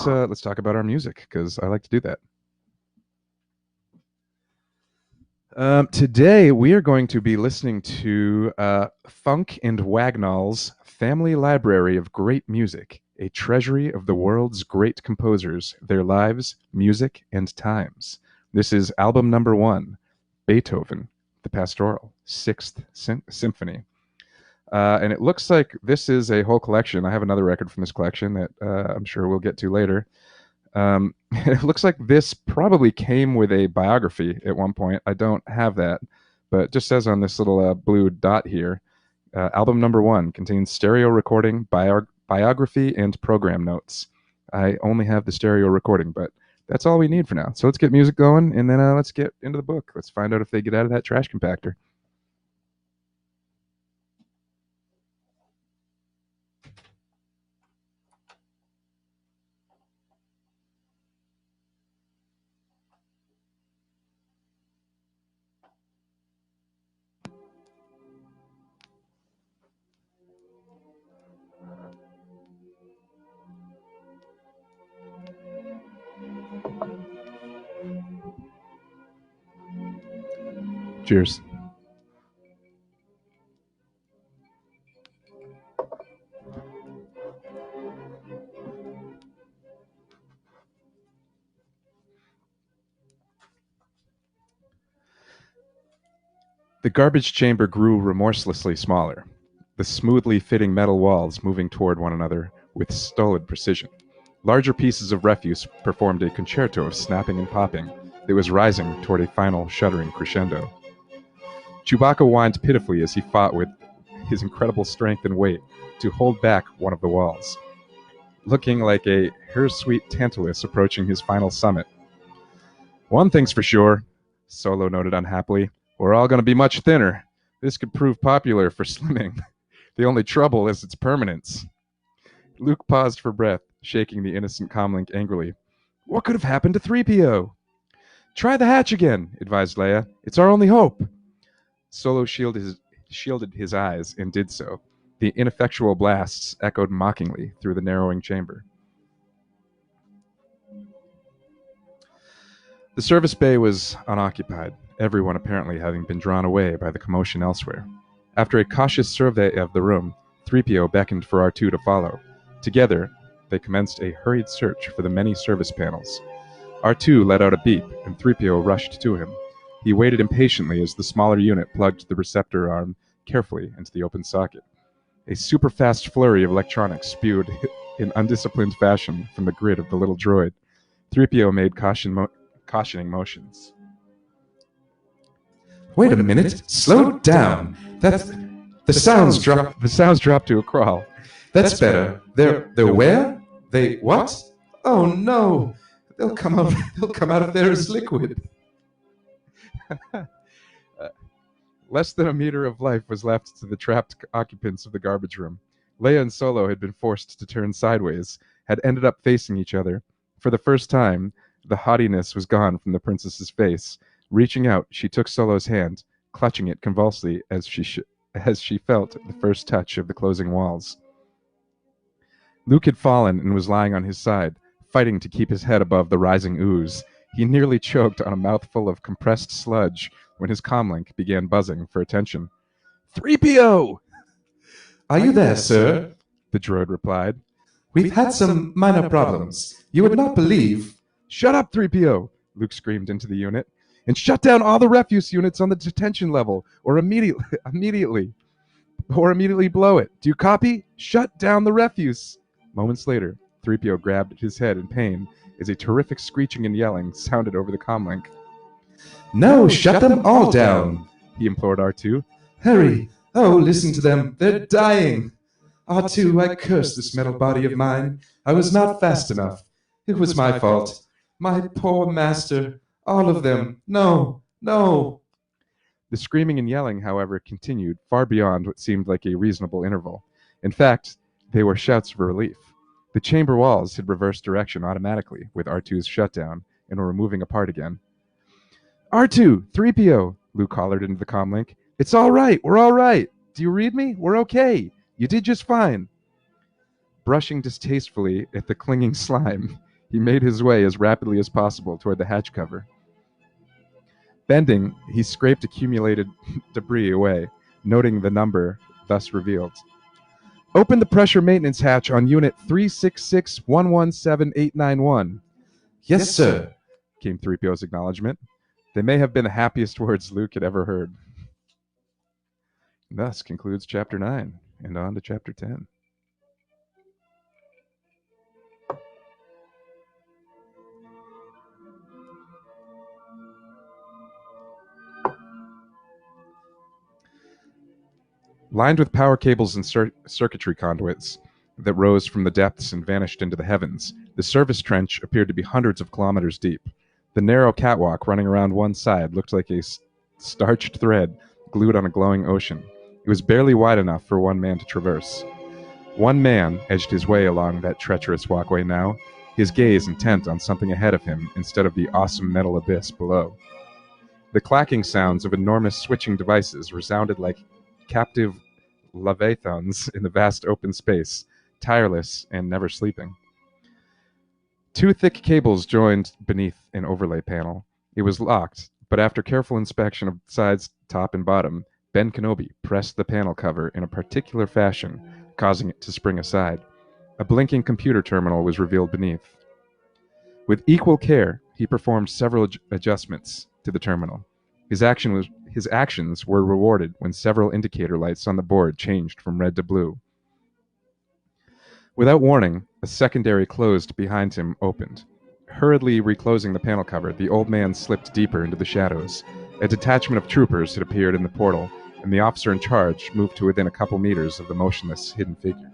Let's talk about our music, because I like to do that. Today we are going to be listening to Funk and Wagnall's Family Library of Great Music, a treasury of the world's great composers, their lives, music, and times. This is album number 1, Beethoven, the Pastoral, Sixth Symphony. And it looks like this is a whole collection. I have another record from this collection that I'm sure we'll get to later. It looks like this probably came with a biography at one point. I don't have that, but it just says on this little blue dot here, album number 1 contains stereo recording, biography, and program notes. I only have the stereo recording, but that's all we need for now. So let's get music going, and then let's get into the book. Let's find out if they get out of that trash compactor. Cheers. The garbage chamber grew remorselessly smaller, the smoothly fitting metal walls moving toward one another with stolid precision. Larger pieces of refuse performed a concerto of snapping and popping that was rising toward a final shuddering crescendo. Chewbacca whined pitifully as he fought with his incredible strength and weight to hold back one of the walls, looking like a hirsute Tantalus approaching his final summit. One thing's for sure, Solo noted unhappily, we're all going to be much thinner. This could prove popular for slimming. The only trouble is its permanence. Luke paused for breath, shaking the innocent comlink angrily. What could have happened to 3PO? Try the hatch again, advised Leia. It's our only hope. Solo shielded his eyes and did so. The ineffectual blasts echoed mockingly through the narrowing chamber. The service bay was unoccupied, everyone apparently having been drawn away by the commotion elsewhere. After a cautious survey of the room, 3PO beckoned for R2 to follow. Together, they commenced a hurried search for the many service panels. R2 let out a beep, and 3PO rushed to him. He waited impatiently as the smaller unit plugged the receptor arm carefully into the open socket. A super-fast flurry of electronics spewed in undisciplined fashion from the grid of the little droid. 3PO made cautioning motions. Wait a minute. Slow down. The sounds dropped to a crawl. That's better. They're where? They what? Oh no. They'll come out of there as liquid. Less than a meter of life was left to the trapped occupants of the garbage room. Leia and Solo had been forced to turn sideways, had ended up facing each other. For the first time, the haughtiness was gone from the princess's face. Reaching out, she took Solo's hand, clutching it convulsively as she felt the first touch of the closing walls. Luke had fallen and was lying on his side, fighting to keep his head above the rising ooze. He nearly choked on a mouthful of compressed sludge when his comlink began buzzing for attention. 3PO! Are you there, sir? The droid replied. We've had some minor problems. You would not believe. Shut up, 3PO! Luke screamed into the unit. And shut down all the refuse units on the detention level, or immediately blow it. Do you copy? Shut down the refuse. Moments later, 3PO grabbed his head in pain as a terrific screeching and yelling sounded over the comlink. No, shut them all down, he implored R2. Hurry! Oh, listen to them. They're dying. R2, I curse this metal body of mine. I was not fast enough. It was my fault. My poor master. All of them. No, no. The screaming and yelling, however, continued far beyond what seemed like a reasonable interval. In fact, they were shouts of relief. The chamber walls had reversed direction automatically with R2's shutdown and were moving apart again. R2, 3PO, Luke hollered into the comlink. It's all right. We're all right. Do you read me? We're okay. You did just fine. Brushing distastefully at the clinging slime, he made his way as rapidly as possible toward the hatch cover. Bending, he scraped accumulated debris away, noting the number thus revealed. Open the pressure maintenance hatch on unit 366117891. Yes, sir, came 3PO's acknowledgement. They may have been the happiest words Luke had ever heard. Thus concludes Chapter 9, and on to Chapter 10. Lined with power cables and circuitry conduits that rose from the depths and vanished into the heavens, the service trench appeared to be hundreds of kilometers deep. The narrow catwalk running around one side looked like a starched thread glued on a glowing ocean. It was barely wide enough for one man to traverse. One man edged his way along that treacherous walkway now, his gaze intent on something ahead of him instead of the awesome metal abyss below. The clacking sounds of enormous switching devices resounded like captive leviathans in the vast open space, tireless and never sleeping. Two thick cables joined beneath an overlay panel. It was locked, but after careful inspection of sides, top, and bottom, Ben Kenobi pressed the panel cover in a particular fashion, causing it to spring aside. A blinking computer terminal was revealed beneath. With equal care, he performed several adjustments to the terminal. His actions were rewarded when several indicator lights on the board changed from red to blue. Without warning, a secondary closed behind him opened. Hurriedly reclosing the panel cover, the old man slipped deeper into the shadows. A detachment of troopers had appeared in the portal, and the officer in charge moved to within a couple meters of the motionless, hidden figure.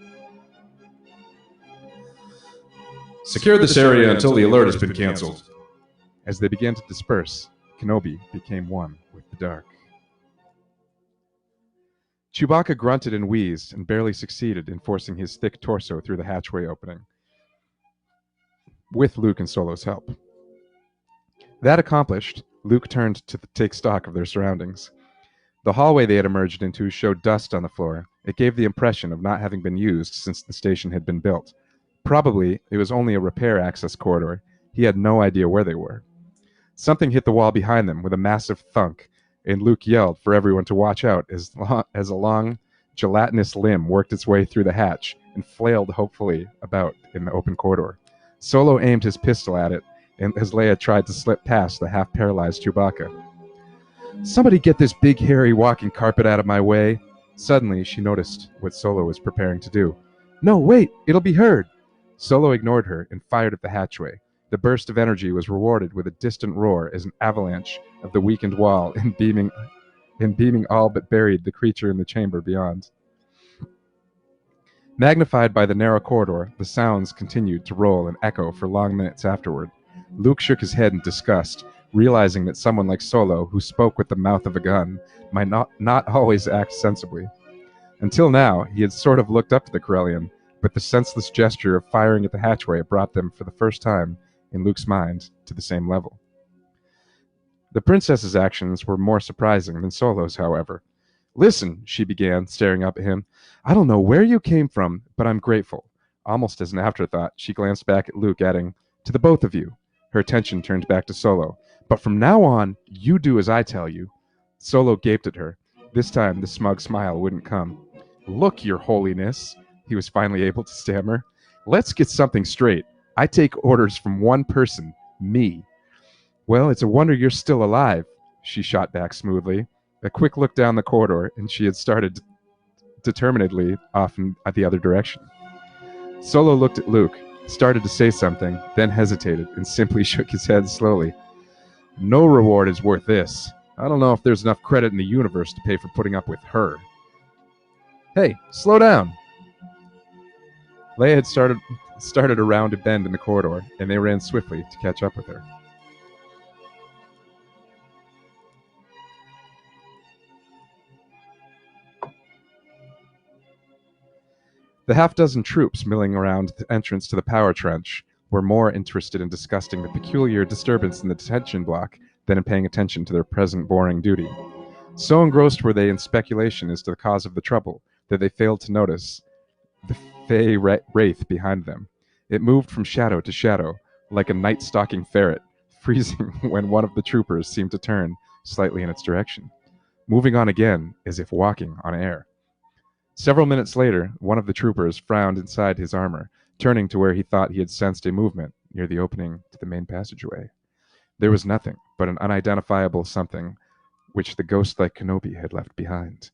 Secure this area until the alert has been canceled. As they began to disperse, Kenobi became one with the dark. Chewbacca grunted and wheezed and barely succeeded in forcing his thick torso through the hatchway opening, with Luke and Solo's help. That accomplished, Luke turned to take stock of their surroundings. The hallway they had emerged into showed dust on the floor. It gave the impression of not having been used since the station had been built. Probably it was only a repair access corridor. He had no idea where they were. Something hit the wall behind them with a massive thunk, and Luke yelled for everyone to watch out as a long, gelatinous limb worked its way through the hatch and flailed hopefully about in the open corridor. Solo aimed his pistol at it, and as Leia tried to slip past the half-paralyzed Chewbacca. Somebody get this big, hairy walking carpet out of my way. Suddenly, she noticed what Solo was preparing to do. No, wait, it'll be heard. Solo ignored her and fired at the hatchway. The burst of energy was rewarded with a distant roar as an avalanche of the weakened wall and beaming all but buried the creature in the chamber beyond. Magnified by the narrow corridor, the sounds continued to roll and echo for long minutes afterward. Luke shook his head in disgust, realizing that someone like Solo, who spoke with the mouth of a gun, might not always act sensibly. Until now, he had sort of looked up to the Corellian, but the senseless gesture of firing at the hatchway brought them for the first time, in Luke's mind, to the same level. The princess's actions were more surprising than Solo's, however. Listen, she began, staring up at him. I don't know where you came from, but I'm grateful. Almost as an afterthought, she glanced back at Luke, adding, to the both of you. Her attention turned back to Solo. But from now on, you do as I tell you. Solo gaped at her. This time, the smug smile wouldn't come. Look, your holiness, he was finally able to stammer. Let's get something straight. I take orders from one person, me. Well, it's a wonder you're still alive, she shot back smoothly. A quick look down the corridor, and she had started determinedly off in the other direction. Solo looked at Luke, started to say something, then hesitated, and simply shook his head slowly. No reward is worth this. I don't know if there's enough credit in the universe to pay for putting up with her. Hey, slow down. Leia had started a rounded bend in the corridor, and they ran swiftly to catch up with her. The half-dozen troops milling around the entrance to the power trench were more interested in discussing the peculiar disturbance in the detention block than in paying attention to their present boring duty. So engrossed were they in speculation as to the cause of the trouble that they failed to notice the fey wraith behind them. It moved from shadow to shadow, like a night-stalking ferret, freezing when one of the troopers seemed to turn slightly in its direction, moving on again as if walking on air. Several minutes later, one of the troopers frowned inside his armor, turning to where he thought he had sensed a movement near the opening to the main passageway. There was nothing but an unidentifiable something which the ghost-like Kenobi had left behind.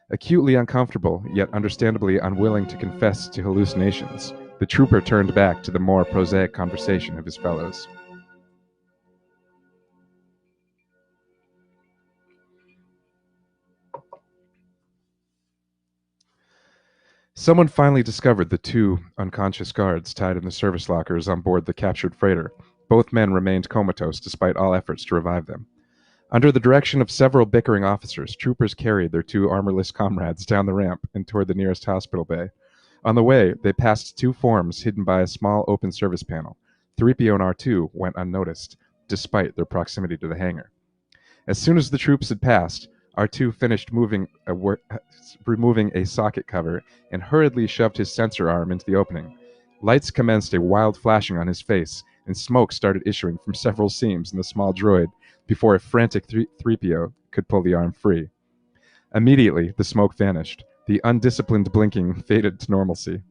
Acutely uncomfortable, yet understandably unwilling to confess to hallucinations, the trooper turned back to the more prosaic conversation of his fellows. Someone finally discovered the two unconscious guards tied in the service lockers on board the captured freighter. Both men remained comatose despite all efforts to revive them. Under the direction of several bickering officers, troopers carried their two armorless comrades down the ramp and toward the nearest hospital bay. On the way, they passed two forms hidden by a small open service panel. 3PO and R2 went unnoticed, despite their proximity to the hangar. As soon as the troops had passed, R2 finished removing a socket cover and hurriedly shoved his sensor arm into the opening. Lights commenced a wild flashing on his face, and smoke started issuing from several seams in the small droid before a frantic 3PO could pull the arm free. Immediately, the smoke vanished. The undisciplined blinking faded to normalcy.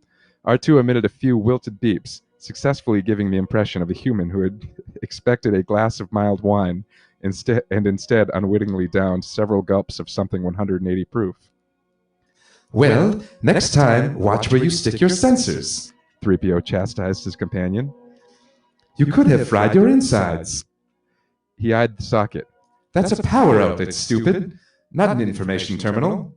R2 emitted a few wilted beeps, successfully giving the impression of a human who had expected a glass of mild wine instead unwittingly downed several gulps of something 180 proof. Well, next time, watch where you stick your sensors, 3PO chastised his companion. You could have fried your insides. He eyed the socket. That's a power outlet, stupid, not an information terminal.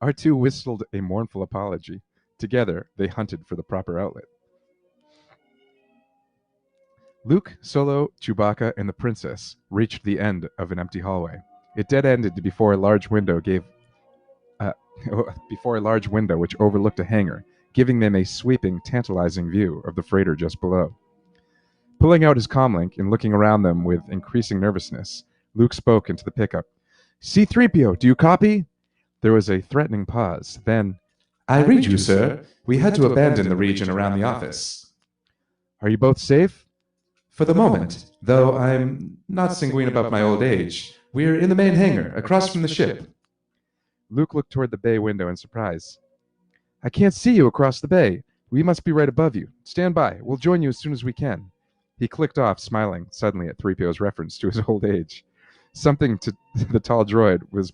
R2 whistled a mournful apology. Together, they hunted for the proper outlet. Luke, Solo, Chewbacca, and the princess reached the end of an empty hallway. It dead-ended before a large window which overlooked a hangar, giving them a sweeping, tantalizing view of the freighter just below. Pulling out his comlink and looking around them with increasing nervousness, Luke spoke into the pickup. C-3PO, do you copy? There was a threatening pause. Then, I read you, sir. We had to abandon the region around the office. Are you both safe? For the moment, though I'm not sanguine about my old age. We're in the main hangar, across from the ship. Luke looked toward the bay window in surprise. I can't see you across the bay. We must be right above you. Stand by. We'll join you as soon as we can. He clicked off, smiling suddenly at 3PO's reference to his old age. Sometimes the tall droid was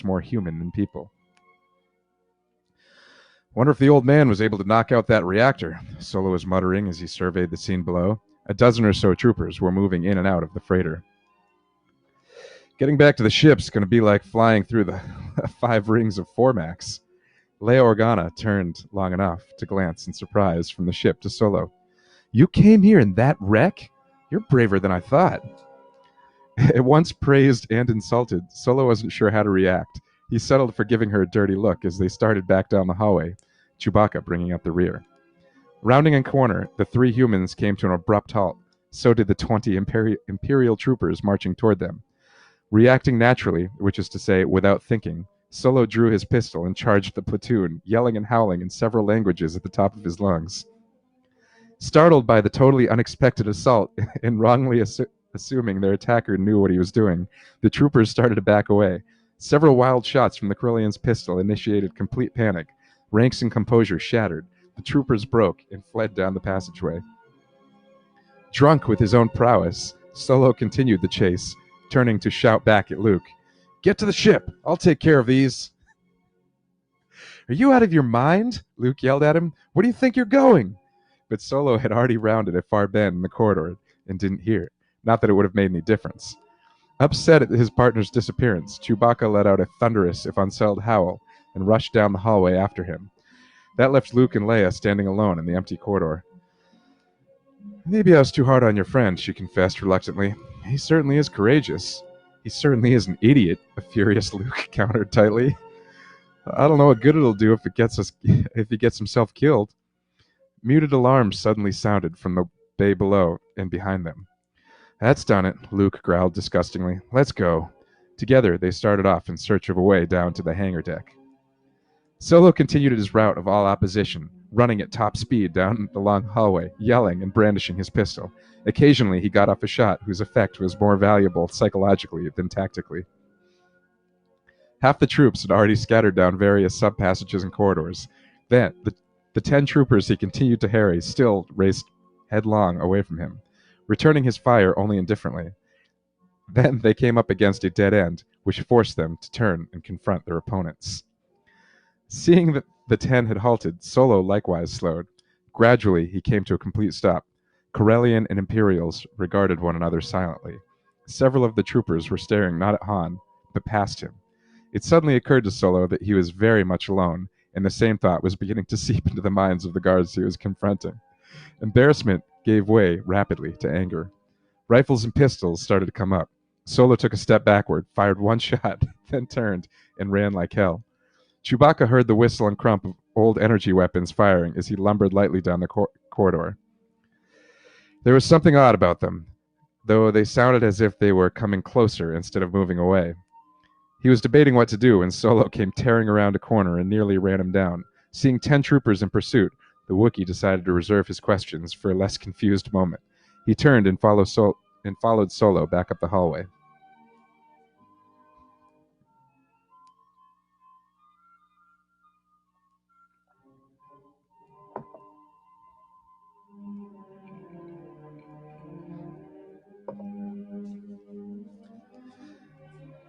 more human than people. Wonder if the old man was able to knock out that reactor, Solo was muttering as he surveyed the scene below. A dozen or so troopers were moving in and out of the freighter. Getting back to the ship's going to be like flying through the 5 rings of Formax. Leia Organa turned long enough to glance in surprise from the ship to Solo. You came here in that wreck? You're braver than I thought. At once praised and insulted, Solo wasn't sure how to react. He settled for giving her a dirty look as they started back down the hallway, Chewbacca bringing up the rear. Rounding a corner, the 3 humans came to an abrupt halt. So did the 20 Imperial troopers marching toward them. Reacting naturally, which is to say, without thinking, Solo drew his pistol and charged the platoon, yelling and howling in several languages at the top of his lungs. Startled by the totally unexpected assault and wrongly assuming their attacker knew what he was doing, the troopers started to back away. Several wild shots from the Corellian's pistol initiated complete panic. Ranks and composure shattered. The troopers broke and fled down the passageway. Drunk with his own prowess, Solo continued the chase, turning to shout back at Luke. Get to the ship! I'll take care of these! Are you out of your mind? Luke yelled at him. Where do you think you're going? But Solo had already rounded a far bend in the corridor and didn't hear. Not that it would have made any difference. Upset at his partner's disappearance, Chewbacca let out a thunderous, if unsettled, howl and rushed down the hallway after him. That left Luke and Leia standing alone in the empty corridor. Maybe I was too hard on your friend, she confessed reluctantly. He certainly is courageous. He certainly is an idiot, a furious Luke countered tightly. I don't know what good it'll do if he gets himself killed. Muted alarms suddenly sounded from the bay below and behind them. That's done it, Luke growled disgustingly. Let's go. Together, they started off in search of a way down to the hangar deck. Solo continued his route of all opposition, running at top speed down the long hallway, yelling and brandishing his pistol. Occasionally, he got off a shot whose effect was more valuable psychologically than tactically. Half the troops had already scattered down various sub-passages and corridors. Then, the 10 troopers he continued to harry still raced headlong away from him, returning his fire only indifferently. Then they came up against a dead end, which forced them to turn and confront their opponents. Seeing that the 10 had halted, Solo likewise slowed. Gradually, he came to a complete stop. Corellian and Imperials regarded one another silently. Several of the troopers were staring not at Han, but past him. It suddenly occurred to Solo that he was very much alone, and the same thought was beginning to seep into the minds of the guards he was confronting. Embarrassment gave way rapidly to anger. Rifles and pistols started to come up. Solo took a step backward, fired one shot, then turned and ran like hell. Chewbacca heard the whistle and crump of old energy weapons firing as he lumbered lightly down the corridor. There was something odd about them, though they sounded as if they were coming closer instead of moving away. He was debating what to do when Solo came tearing around a corner and nearly ran him down. Seeing 10 troopers in pursuit, the Wookiee decided to reserve his questions for a less confused moment. He turned and followed Solo back up the hallway.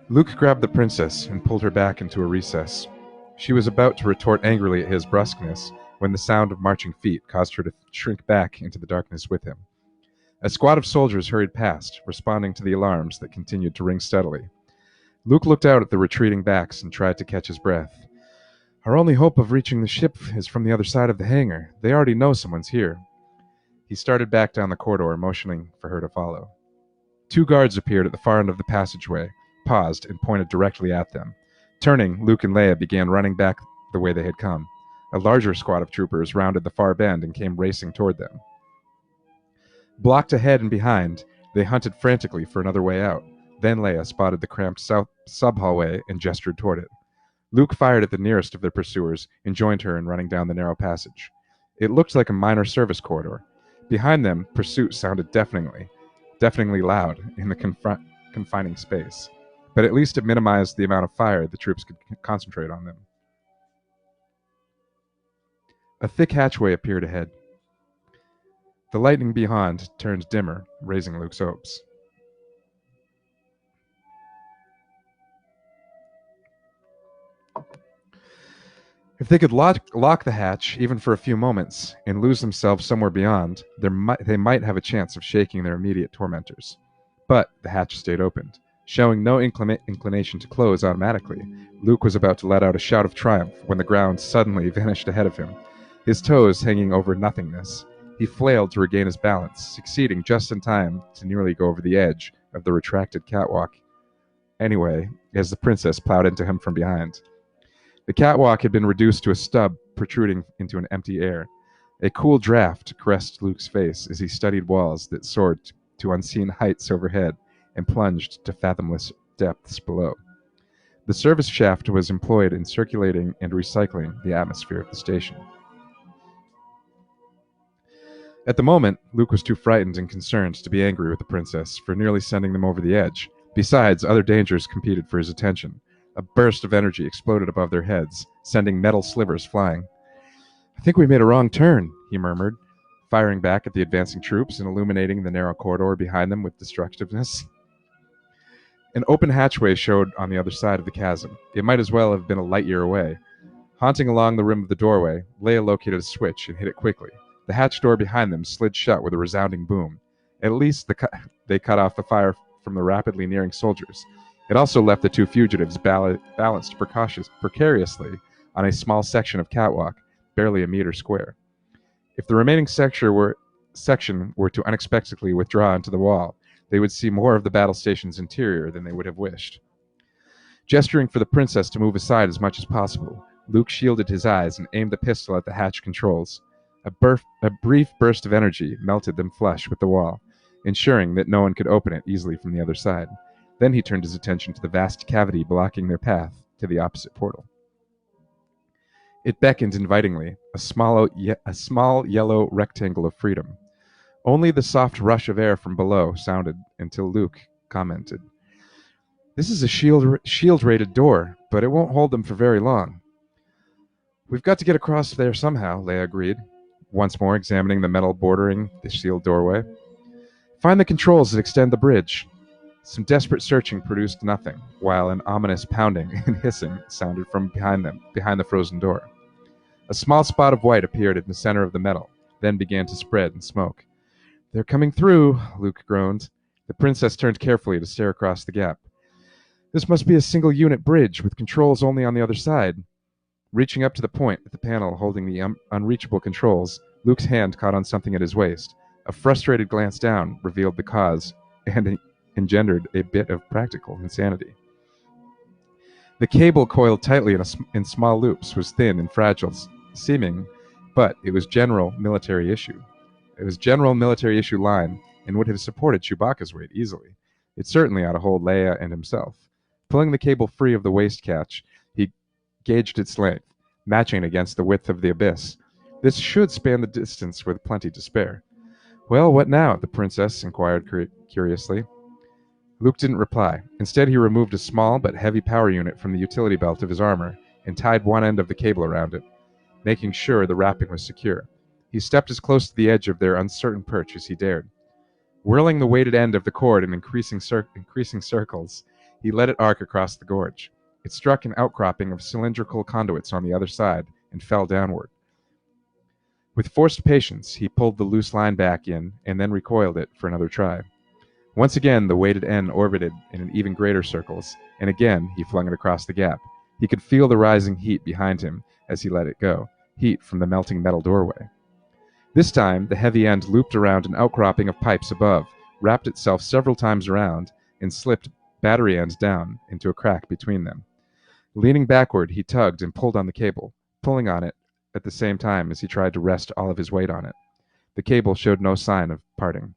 Luke grabbed the princess and pulled her back into a recess. She was about to retort angrily at his brusqueness when the sound of marching feet caused her to shrink back into the darkness with him. A squad of soldiers hurried past, responding to the alarms that continued to ring steadily. Luke looked out at the retreating backs and tried to catch his breath. Our only hope of reaching the ship is from the other side of the hangar. They already know someone's here. He started back down the corridor, motioning for her to follow. 2 guards appeared at the far end of the passageway, paused, and pointed directly at them. Turning, Luke and Leia began running back the way they had come. A larger squad of troopers rounded the far bend and came racing toward them. Blocked ahead and behind, they hunted frantically for another way out. Then Leia spotted the cramped sub-hallway and gestured toward it. Luke fired at the nearest of their pursuers and joined her in running down the narrow passage. It looked like a minor service corridor. Behind them, pursuit sounded deafeningly loud in the confining space. But at least it minimized the amount of fire the troops could concentrate on them. A thick hatchway appeared ahead. The lightning beyond turned dimmer, raising Luke's hopes. If they could lock the hatch, even for a few moments, and lose themselves somewhere beyond, they might have a chance of shaking their immediate tormentors. But the hatch stayed opened. Showing no inclination to close automatically, Luke was about to let out a shout of triumph when the ground suddenly vanished ahead of him, his toes hanging over nothingness. He flailed to regain his balance, succeeding just in time to nearly go over the edge of the retracted catwalk. Anyway, as the princess plowed into him from behind. The catwalk had been reduced to a stub protruding into an empty air. A cool draft caressed Luke's face as he studied walls that soared to unseen heights overhead and plunged to fathomless depths below. The service shaft was employed in circulating and recycling the atmosphere of the station. At the moment, Luke was too frightened and concerned to be angry with the princess for nearly sending them over the edge. Besides, other dangers competed for his attention. A burst of energy exploded above their heads, sending metal slivers flying. "I think we made a wrong turn," he murmured, firing back at the advancing troops and illuminating the narrow corridor behind them with destructiveness. An open hatchway showed on the other side of the chasm. It might as well have been a light year away. Haunting along the rim of the doorway, Leia located a switch and hit it quickly. The hatch door behind them slid shut with a resounding boom. At least they cut off the fire from the rapidly nearing soldiers. It also left the 2 fugitives balanced precariously on a small section of catwalk, barely a meter square. If the remaining section were to unexpectedly withdraw into the wall, they would see more of the battle station's interior than they would have wished. Gesturing for the princess to move aside as much as possible, Luke shielded his eyes and aimed the pistol at the hatch controls. A brief burst of energy melted them flush with the wall, ensuring that no one could open it easily from the other side. Then he turned his attention to the vast cavity blocking their path to the opposite portal. It beckoned invitingly, a small yellow rectangle of freedom. Only the soft rush of air from below sounded until Luke commented, "This is a shield-rated door, but it won't hold them for very long." "We've got to get across there somehow," Leia agreed, once more examining the metal bordering the sealed doorway. "Find the controls that extend the bridge." Some desperate searching produced nothing, while an ominous pounding and hissing sounded from behind the frozen door. A small spot of white appeared in the center of the metal, then began to spread and smoke. "They're coming through," Luke groaned. The princess turned carefully to stare across the gap. "This must be a single-unit bridge, with controls only on the other side." Reaching up to the point at the panel holding the unreachable controls, Luke's hand caught on something at his waist. A frustrated glance down revealed the cause, and engendered a bit of practical insanity. The cable coiled tightly in small loops was thin and fragile seeming, but it was general military issue. It was general military issue line and would have supported Chewbacca's weight easily. It certainly ought to hold Leia and himself. Pulling the cable free of the waist catch, he gauged its length, matching it against the width of the abyss. This should span the distance with plenty to spare. "Well, what now?" the princess inquired curiously. Luke didn't reply. Instead, he removed a small but heavy power unit from the utility belt of his armor and tied one end of the cable around it, making sure the wrapping was secure. He stepped as close to the edge of their uncertain perch as he dared. Whirling the weighted end of the cord in increasing circles, he let it arc across the gorge. It struck an outcropping of cylindrical conduits on the other side and fell downward. With forced patience, he pulled the loose line back in and then recoiled it for another try. Once again, the weighted end orbited in an even greater circles, and again he flung it across the gap. He could feel the rising heat behind him as he let it go, heat from the melting metal doorway. This time, the heavy end looped around an outcropping of pipes above, wrapped itself several times around, and slipped battery ends down into a crack between them. Leaning backward, he tugged and pulled on the cable, pulling on it at the same time as he tried to rest all of his weight on it. The cable showed no sign of parting.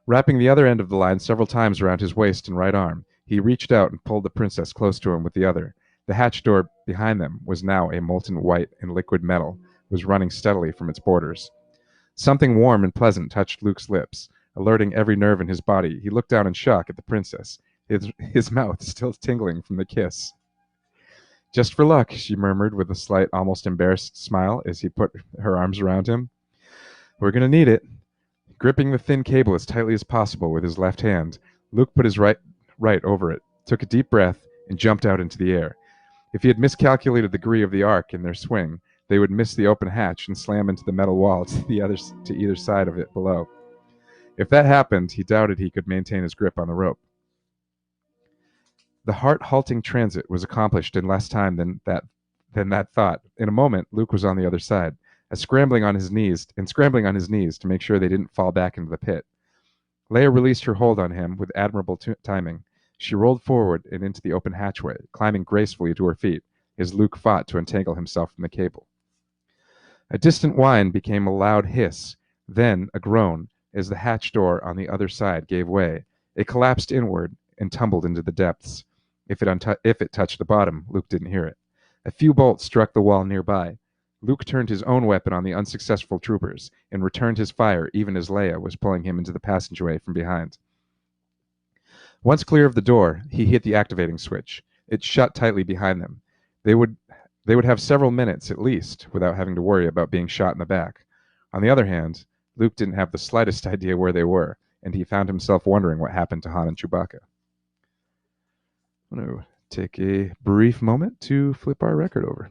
Wrapping the other end of the line several times around his waist and right arm, he reached out and pulled the princess close to him with the other. The hatch door behind them was now a molten white and liquid metal, was running steadily from its borders. Something warm and pleasant touched Luke's lips, alerting every nerve in his body. He looked down in shock at the princess, his mouth still tingling from the kiss. "Just for luck," she murmured with a slight, almost embarrassed smile as he put her arms around him. "We're going to need it." Gripping the thin cable as tightly as possible with his left hand, Luke put his right over it, took a deep breath, and jumped out into the air. If he had miscalculated the degree of the arc in their swing, they would miss the open hatch and slam into the metal wall to either side of it below. If that happened, he doubted he could maintain his grip on the rope. The heart-halting transit was accomplished in less time than that thought. In a moment, Luke was on the other side, scrambling on his knees to make sure they didn't fall back into the pit. Leia released her hold on him with admirable timing. She rolled forward and into the open hatchway, climbing gracefully to her feet as Luke fought to untangle himself from the cable. A distant whine became a loud hiss, then a groan as the hatch door on the other side gave way. It collapsed inward and tumbled into the depths. If it touched the bottom, Luke didn't hear it. A few bolts struck the wall nearby. Luke turned his own weapon on the unsuccessful troopers and returned his fire even as Leia was pulling him into the passageway from behind. Once clear of the door, he hit the activating switch. It shut tightly behind them. They would have several minutes at least without having to worry about being shot in the back. On the other hand, Luke didn't have the slightest idea where they were, and he found himself wondering what happened to Han and Chewbacca. I'm going to take a brief moment to flip our record over.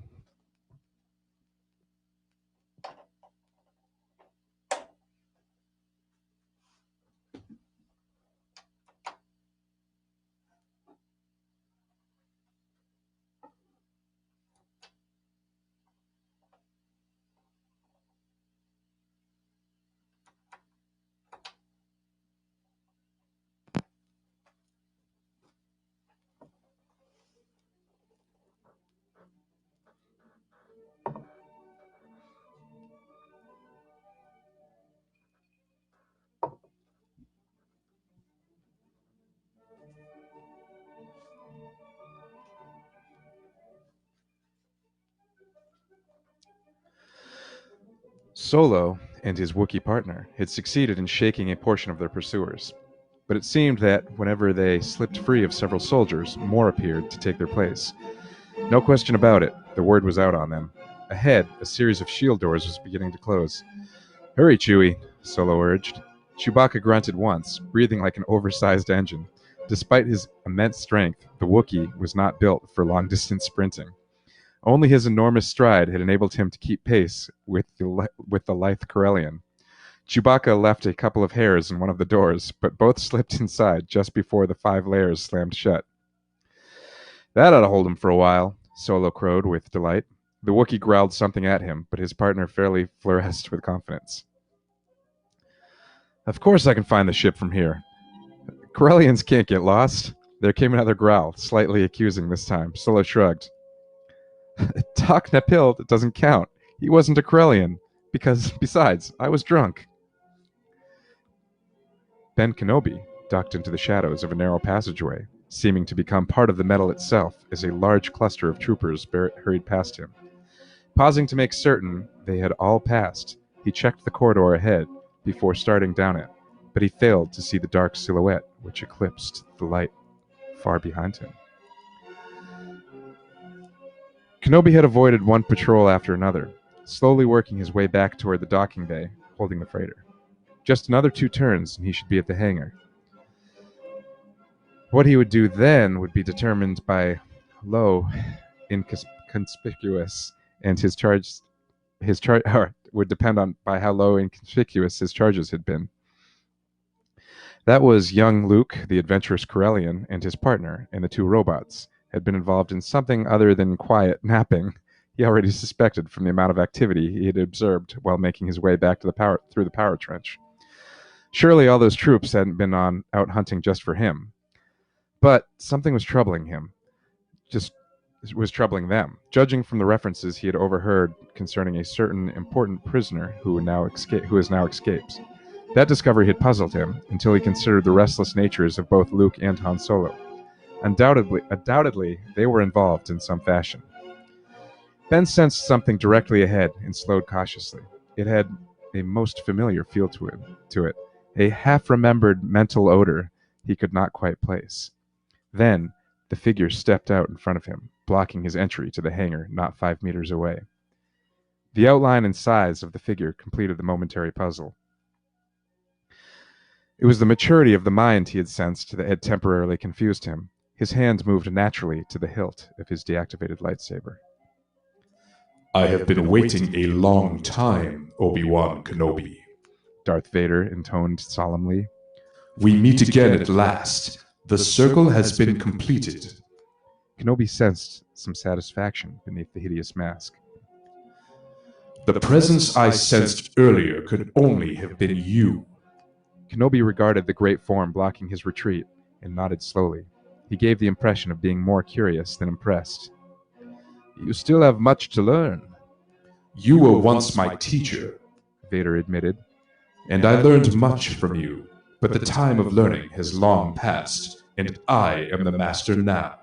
Solo and his Wookiee partner had succeeded in shaking a portion of their pursuers, but it seemed that whenever they slipped free of several soldiers, more appeared to take their place. No question about it, the word was out on them. Ahead, a series of shield doors was beginning to close. "Hurry, Chewie," Solo urged. Chewbacca grunted once, breathing like an oversized engine. Despite his immense strength, the Wookiee was not built for long-distance sprinting. Only his enormous stride had enabled him to keep pace with the lithe Corellian. Chewbacca left a couple of hairs in one of the doors, but both slipped inside just before the 5 layers slammed shut. "That ought to hold him for a while," Solo crowed with delight. The Wookiee growled something at him, but his partner fairly fluoresced with confidence. "Of course I can find the ship from here. Corellians can't get lost." There came another growl, slightly accusing this time. Solo shrugged. "Doc Napil doesn't count. He wasn't a Corellian. Besides, I was drunk." Ben Kenobi ducked into the shadows of a narrow passageway, seeming to become part of the metal itself as a large cluster of troopers hurried past him. Pausing to make certain they had all passed, he checked the corridor ahead before starting down it, but he failed to see the dark silhouette which eclipsed the light far behind him. Kenobi had avoided one patrol after another, slowly working his way back toward the docking bay, holding the freighter. Just another 2 turns and he should be at the hangar. What he would do then would be determined by low, inconspicuous, and his charge would depend on by how low and conspicuous his charges had been. That was young Luke, the adventurous Corellian, and his partner, and the 2 robots, had been involved in something other than quiet napping. He already suspected from the amount of activity he had observed while making his way back to through the power trench. Surely all those troops hadn't been out hunting just for him. But something was troubling him. Was troubling them, judging from the references he had overheard concerning a certain important prisoner who has now escaped. That discovery had puzzled him until he considered the restless natures of both Luke and Han Solo. Undoubtedly, they were involved in some fashion. Ben sensed something directly ahead and slowed cautiously. It had a most familiar feel to it, a half-remembered mental odor he could not quite place. Then, the figure stepped out in front of him, blocking his entry to the hangar not 5 meters away. The outline and size of the figure completed the momentary puzzle. It was the maturity of the mind he had sensed that had temporarily confused him. His hand moved naturally to the hilt of his deactivated lightsaber. "I have been waiting a long time, Obi-Wan Kenobi," Darth Vader intoned solemnly. "We meet again at last. The circle has been completed." Kenobi sensed some satisfaction beneath the hideous mask. "The presence I sensed earlier could only have been you." Kenobi regarded the great form blocking his retreat and nodded slowly. He gave the impression of being more curious than impressed. "You still have much to learn." "You were once my teacher," Vader admitted. "and I learned much from you, but the time of learning has long passed, and I am the master now."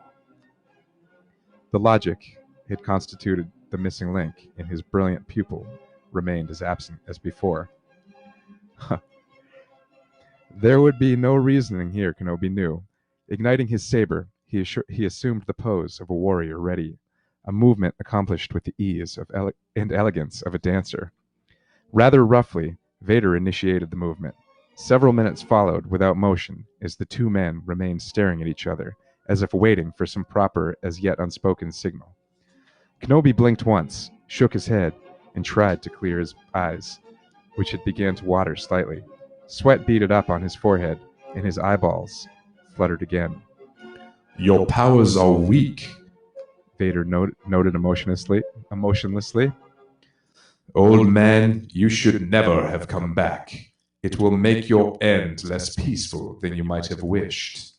The logic had constituted the missing link in his brilliant pupil remained as absent as before. There would be no reasoning here, Kenobi knew. Igniting his saber, he assumed the pose of a warrior ready, a movement accomplished with the ease and elegance of a dancer. Rather roughly, Vader initiated the movement. Several minutes followed without motion as the 2 men remained staring at each other, as if waiting for some proper, as yet unspoken signal. Kenobi blinked once, shook his head, and tried to clear his eyes, which had begun to water slightly. Sweat beaded up on his forehead, and his eyeballs fluttered again. "Your powers are weak," Vader noted emotionlessly. "Old man, you should never have come back. It will make your end less peaceful than you might have wished."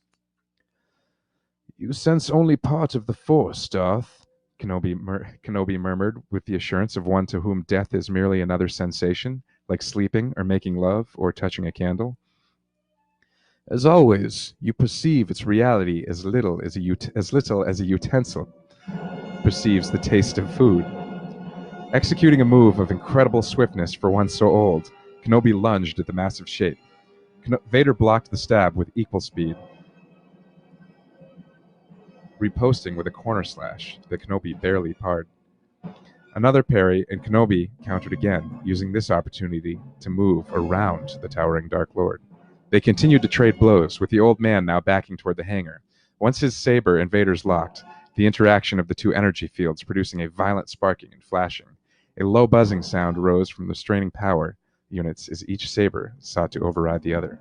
"You sense only part of the Force, Darth," Kenobi murmured with the assurance of one to whom death is merely another sensation, like sleeping or making love or touching a candle. "As always, you perceive its reality as little as a utensil perceives the taste of food." Executing a move of incredible swiftness for one so old, Kenobi lunged at the massive shape. Vader blocked the stab with equal speed, riposting with a corner slash that Kenobi barely parried. Another parry, and Kenobi countered again, using this opportunity to move around the towering Dark Lord. They continued to trade blows, with the old man now backing toward the hangar. Once his saber and Vader's locked, the interaction of the two energy fields producing a violent sparking and flashing. A low buzzing sound rose from the straining power units as each saber sought to override the other.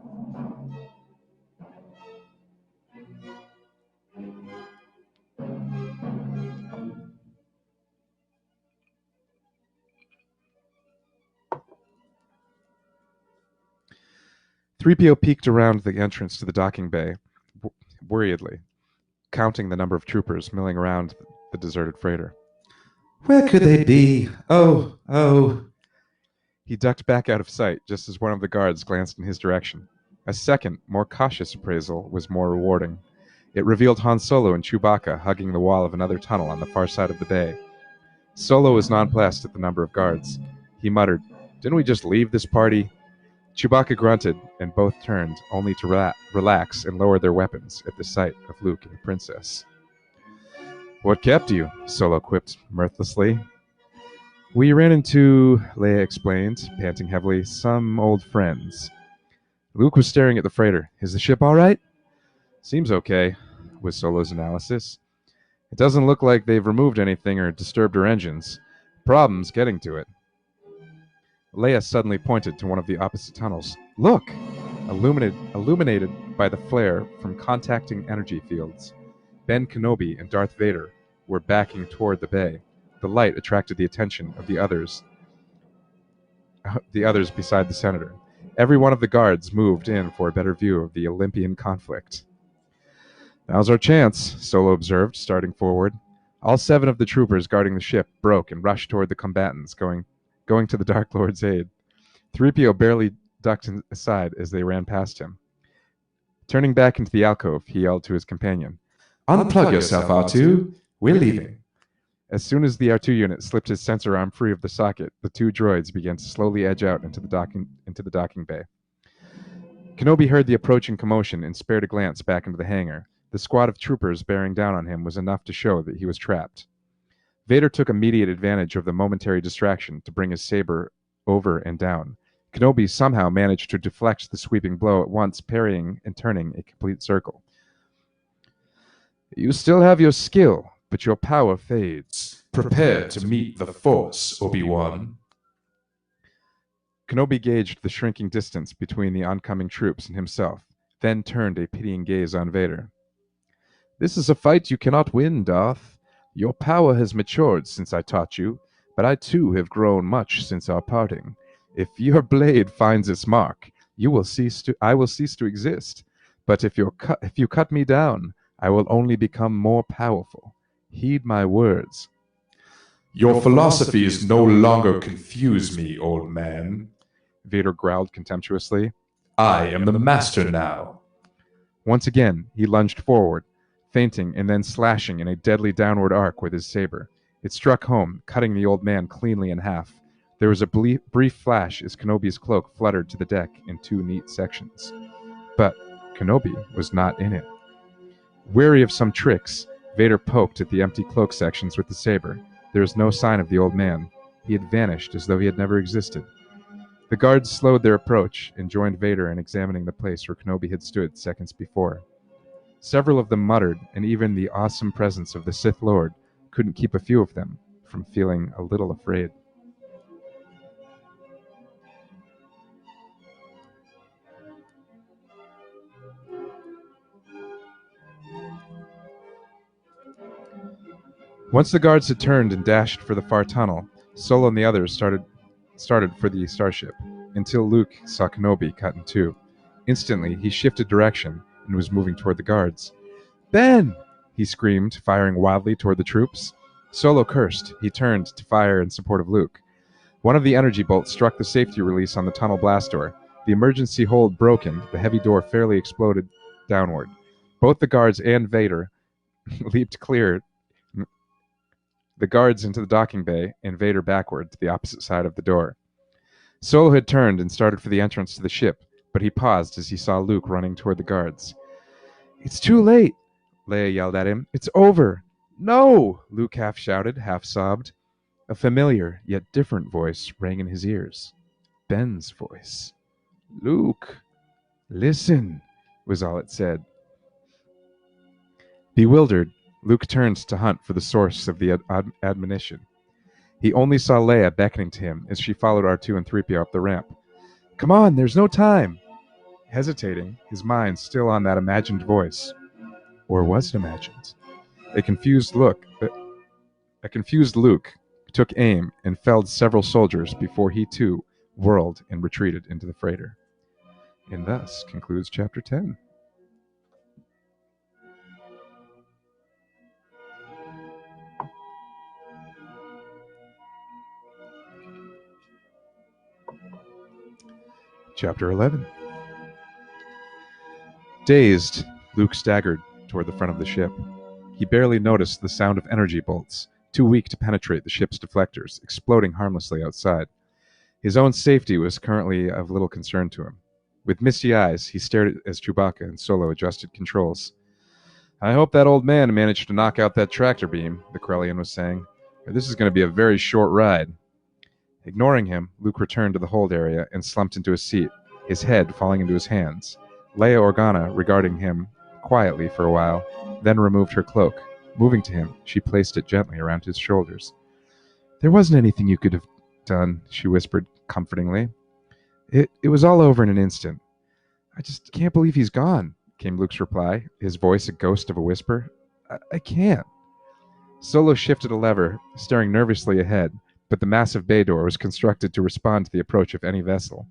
"3PO peeked around the entrance to the docking bay, worriedly, counting the number of troopers milling around the deserted freighter. Where could they be? Oh. He ducked back out of sight just as one of the guards glanced in his direction. A second, more cautious appraisal was more rewarding. It revealed Han Solo and Chewbacca hugging the wall of another tunnel on the far side of the bay. Solo was nonplussed at the number of guards. He muttered, "Didn't we just leave this party?" Chewbacca grunted, and both turned, only to relax and lower their weapons at the sight of Luke and the princess. "What kept you?" Solo quipped mirthlessly. "We ran into," Leia explained, panting heavily, "some old friends." Luke was staring at the freighter. "Is the ship all right?" "Seems okay," was Solo's analysis. "It doesn't look like they've removed anything or disturbed her engines. Problem's getting to it." Leia suddenly pointed to one of the opposite tunnels. "Look!" Illuminated by the flare from contacting energy fields. Ben Kenobi and Darth Vader were backing toward the bay. The light attracted the attention of the others beside the senator. Every one of the guards moved in for a better view of the Olympian conflict. "Now's our chance," Solo observed, starting forward. All 7 of the troopers guarding the ship broke and rushed toward the combatants, going to the Dark Lord's aid. 3PO barely ducked aside as they ran past him. Turning back into the alcove, he yelled to his companion, Unplug yourself, R2. We're leaving. As soon as the R2 unit slipped his sensor arm free of the socket, the 2 droids began to slowly edge out into the docking bay. Kenobi heard the approaching commotion and spared a glance back into the hangar. The squad of troopers bearing down on him was enough to show that he was trapped. Vader took immediate advantage of the momentary distraction to bring his saber over and down. Kenobi somehow managed to deflect the sweeping blow at once, parrying and turning a complete circle. "You still have your skill, but your power fades. Prepare to meet the Force, Obi-Wan." Kenobi gauged the shrinking distance between the oncoming troops and himself, then turned a pitying gaze on Vader. "This is a fight you cannot win, Darth. Your power has matured since I taught you, but I too have grown much since our parting. If your blade finds its mark, I will cease to exist. But if you cut me down, I will only become more powerful. Heed my words." "Your philosophies no longer confuse me, old man," Vader growled contemptuously. "I am the master now." Once again, he lunged forward, feinting and then slashing in a deadly downward arc with his saber. It struck home, cutting the old man cleanly in half. There was a brief flash as Kenobi's cloak fluttered to the deck in 2 neat sections. But Kenobi was not in it. Wary of some tricks, Vader poked at the empty cloak sections with the saber. There was no sign of the old man. He had vanished as though he had never existed. The guards slowed their approach and joined Vader in examining the place where Kenobi had stood seconds before. Several of them muttered, and even the awesome presence of the Sith Lord couldn't keep a few of them from feeling a little afraid. Once the guards had turned and dashed for the far tunnel, Solo and the others started for the starship, until Luke saw Kenobi cut in 2. Instantly, he shifted direction and was moving toward the guards. "Ben!" he screamed, firing wildly toward the troops. Solo cursed. He turned to fire in support of Luke. One of the energy bolts struck the safety release on the tunnel blast door. The emergency hold broken, the heavy door fairly exploded downward. Both the guards and Vader leaped clear the guards into the docking bay, and Vader backward to the opposite side of the door. Solo had turned and started for the entrance to the ship, but he paused as he saw Luke running toward the guards. "It's too late!" Leia yelled at him. "It's over!" "No!" Luke half shouted, half sobbed. A familiar, yet different voice rang in his ears. Ben's voice. "Luke, listen," was all it said. Bewildered, Luke turned to hunt for the source of the admonition. He only saw Leia beckoning to him as she followed R2 and 3PO up the ramp. "Come on, there's no time!" Hesitating, his mind still on that imagined voice. Or was it imagined? A confused Luke took aim and felled several soldiers before he too whirled and retreated into the freighter. And thus concludes Chapter 10. Chapter 11. Dazed, Luke staggered toward the front of the ship. He barely noticed the sound of energy bolts, too weak to penetrate the ship's deflectors, exploding harmlessly outside. His own safety was currently of little concern to him. With misty eyes, he stared as Chewbacca and Solo adjusted controls. "I hope that old man managed to knock out that tractor beam," the Corellian was saying. "This is going to be a very short ride." Ignoring him, Luke returned to the hold area and slumped into his seat, his head falling into his hands. Leia Organa regarding him quietly for a while, then removed her cloak. Moving to him, she placed it gently around his shoulders. "There wasn't anything you could have done," she whispered comfortingly. It was all over in an instant." "I just can't believe he's gone," came Luke's reply, his voice a ghost of a whisper. I can't." Solo shifted a lever, staring nervously ahead, but the massive bay door was constructed to respond to the approach of any vessel.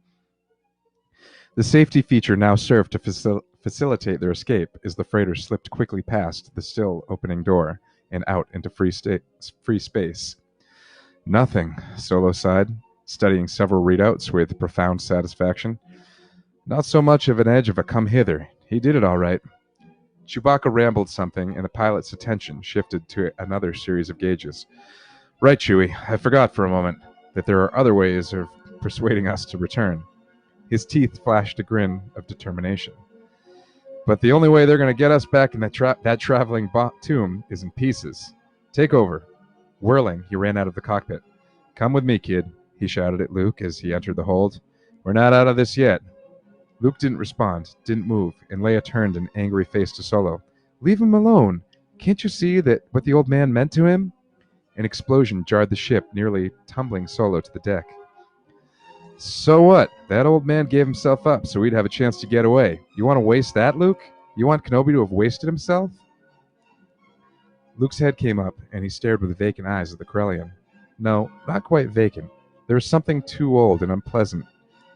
The safety feature now served to facilitate their escape as the freighter slipped quickly past the still opening door and out into free space. "Nothing," Solo sighed, studying several readouts with profound satisfaction. "Not so much of an edge of a come hither. He did it all right." Chewbacca rambled something, and the pilot's attention shifted to another series of gauges. "Right, Chewie, I forgot for a moment that there are other ways of persuading us to return." His teeth flashed a grin of determination. "But the only way they're going to get us back in that traveling tomb is in pieces. Take over." Whirling, he ran out of the cockpit. "Come with me, kid," he shouted at Luke as he entered the hold. "We're not out of this yet." Luke didn't respond, didn't move, and Leia turned an angry face to Solo. "Leave him alone. Can't you see that what the old man meant to him?" An explosion jarred the ship, nearly tumbling Solo to the deck. "So what? That old man gave himself up so we'd have a chance to get away. You want to waste that, Luke? You want Kenobi to have wasted himself?" Luke's head came up, and he stared with vacant eyes at the Corellian. No, not quite vacant. There was something too old and unpleasant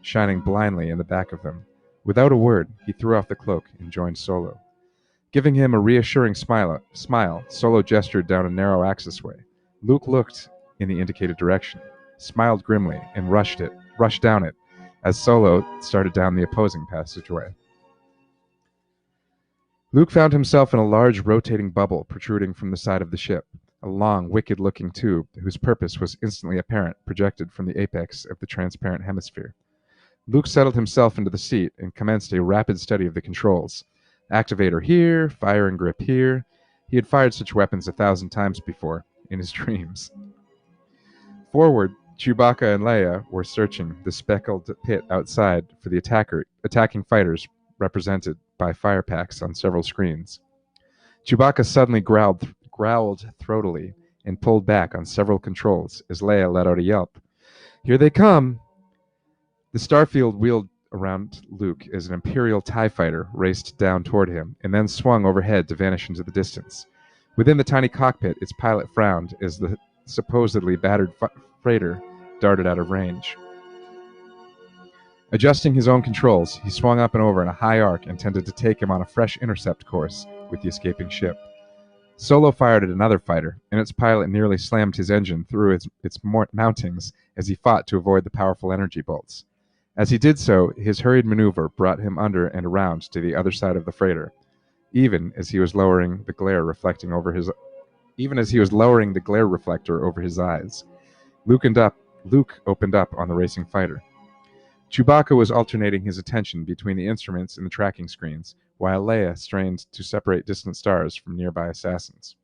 shining blindly in the back of them. Without a word, he threw off the cloak and joined Solo. Giving him a reassuring smile, Solo gestured down a narrow accessway. Luke looked in the indicated direction, smiled grimly, and rushed down it, as Solo started down the opposing passageway. Luke found himself in a large rotating bubble protruding from the side of the ship, a long, wicked-looking tube whose purpose was instantly apparent, projected from the apex of the transparent hemisphere. Luke settled himself into the seat and commenced a rapid study of the controls. Activator here, firing grip here. He had fired such weapons 1,000 times before, in his dreams. Forward, Chewbacca and Leia were searching the speckled pit outside for the attacking fighters represented by fire packs on several screens. Chewbacca suddenly growled throatily and pulled back on several controls as Leia let out a yelp. "Here they come!" The starfield wheeled around Luke as an Imperial TIE fighter raced down toward him and then swung overhead to vanish into the distance. Within the tiny cockpit, its pilot frowned as the supposedly battered freighter darted out of range. Adjusting his own controls, he swung up and over in a high arc intended to take him on a fresh intercept course with the escaping ship. Solo fired at another fighter, and its pilot nearly slammed his engine through its mountings as he fought to avoid the powerful energy bolts. As he did so, his hurried maneuver brought him under and around to the other side of the freighter, even as he was lowering the glare reflecting over his even as he was lowering the glare reflector over his eyes. Luke opened up on the racing fighter. Chewbacca was alternating his attention between the instruments and the tracking screens, while Leia strained to separate distant stars from nearby assassins.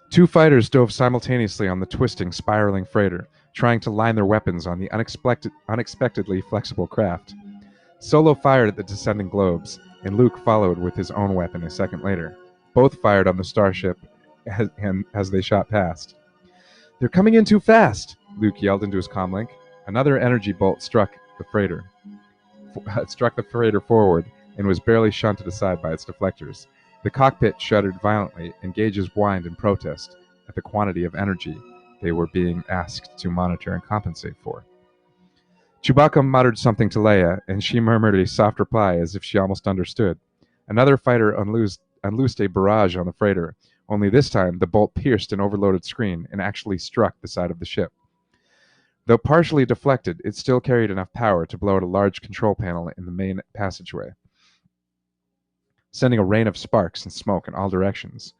Two fighters dove simultaneously on the twisting, spiraling freighter, trying to line their weapons on the unexpectedly flexible craft. Solo fired at the descending globes, and Luke followed with his own weapon a second later. Both fired on the starship as they shot past. "They're coming in too fast!" Luke yelled into his comlink. Another energy bolt struck the freighter forward and was barely shunted aside by its deflectors. The cockpit shuddered violently, and gauges whined in protest at the quantity of energy they were being asked to monitor and compensate for. Chewbacca muttered something to Leia, and she murmured a soft reply as if she almost understood. Another fighter unloosed a barrage on the freighter, only this time the bolt pierced an overloaded screen and actually struck the side of the ship. Though partially deflected, it still carried enough power to blow out a large control panel in the main passageway, sending a rain of sparks and smoke in all directions.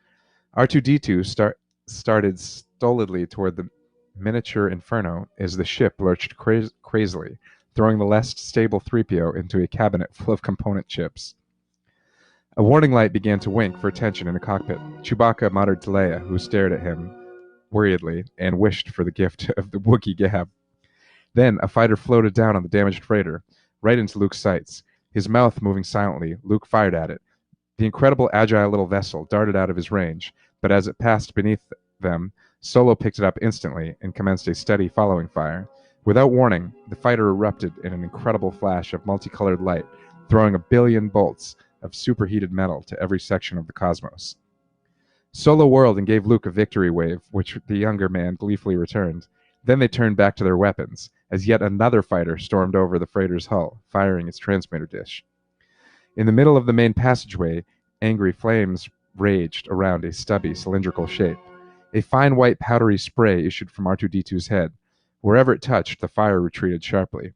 R2-D2 started stolidly toward the miniature inferno as the ship lurched crazily, throwing the less stable 3PO into a cabinet full of component chips. A warning light began to wink for attention in the cockpit. Chewbacca muttered to Leia, who stared at him worriedly and wished for the gift of the Wookiee gab. Then a fighter floated down on the damaged freighter, right into Luke's sights. His mouth moving silently, Luke fired at it. The incredible agile little vessel darted out of his range, but as it passed beneath them, Solo picked it up instantly and commenced a steady following fire. Without warning, the fighter erupted in an incredible flash of multicolored light, throwing 1,000,000,000 bolts of superheated metal to every section of the cosmos. Solo whirled and gave Luke a victory wave, which the younger man gleefully returned. Then they turned back to their weapons, as yet another fighter stormed over the freighter's hull, firing its transmitter dish. In the middle of the main passageway, angry flames raged around a stubby, cylindrical shape. A fine white powdery spray issued from R2-D2's head. Wherever it touched, the fire retreated sharply.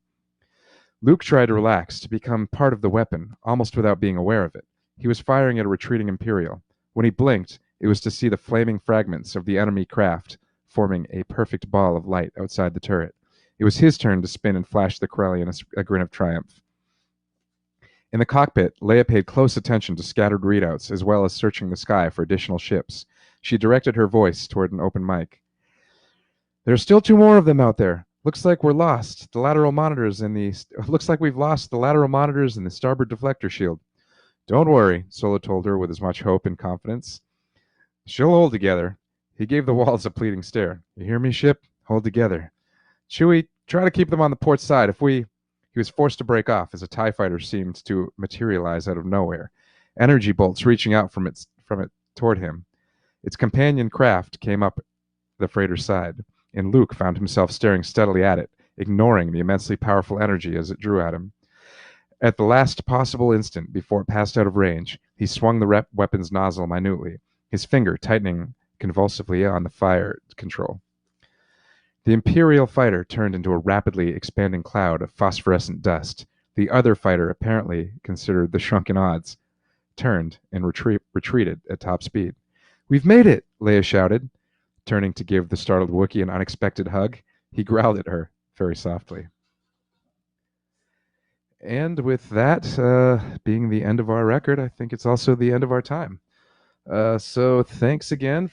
Luke tried to relax, to become part of the weapon, almost without being aware of it. He was firing at a retreating Imperial. When he blinked, it was to see the flaming fragments of the enemy craft forming a perfect ball of light outside the turret. It was his turn to spin and flash the Corellian a grin of triumph. In the cockpit, Leia paid close attention to scattered readouts as well as searching the sky for additional ships. She directed her voice toward an open mic. "There are still 2 more of them out there. Looks like we're lost. Looks like we've lost the lateral monitors and the starboard deflector shield." "Don't worry," Solo told her with as much hope and confidence. "She'll hold together." He gave the walls a pleading stare. "You hear me, ship? Hold together. Chewie, try to keep them on the port side. He was forced to break off as a TIE fighter seemed to materialize out of nowhere, energy bolts reaching out from it toward him. Its companion craft came up the freighter's side, and Luke found himself staring steadily at it, ignoring the immensely powerful energy as it drew at him. At the last possible instant before it passed out of range, he swung the weapon's nozzle minutely, his finger tightening convulsively on the fire control. The Imperial fighter turned into a rapidly expanding cloud of phosphorescent dust. The other fighter, apparently considered the shrunken odds, turned and retreated at top speed. "We've made it!" Leia shouted, turning to give the startled Wookiee an unexpected hug. He growled at her very softly. And with that being the end of our record, I think it's also the end of our time. So thanks again.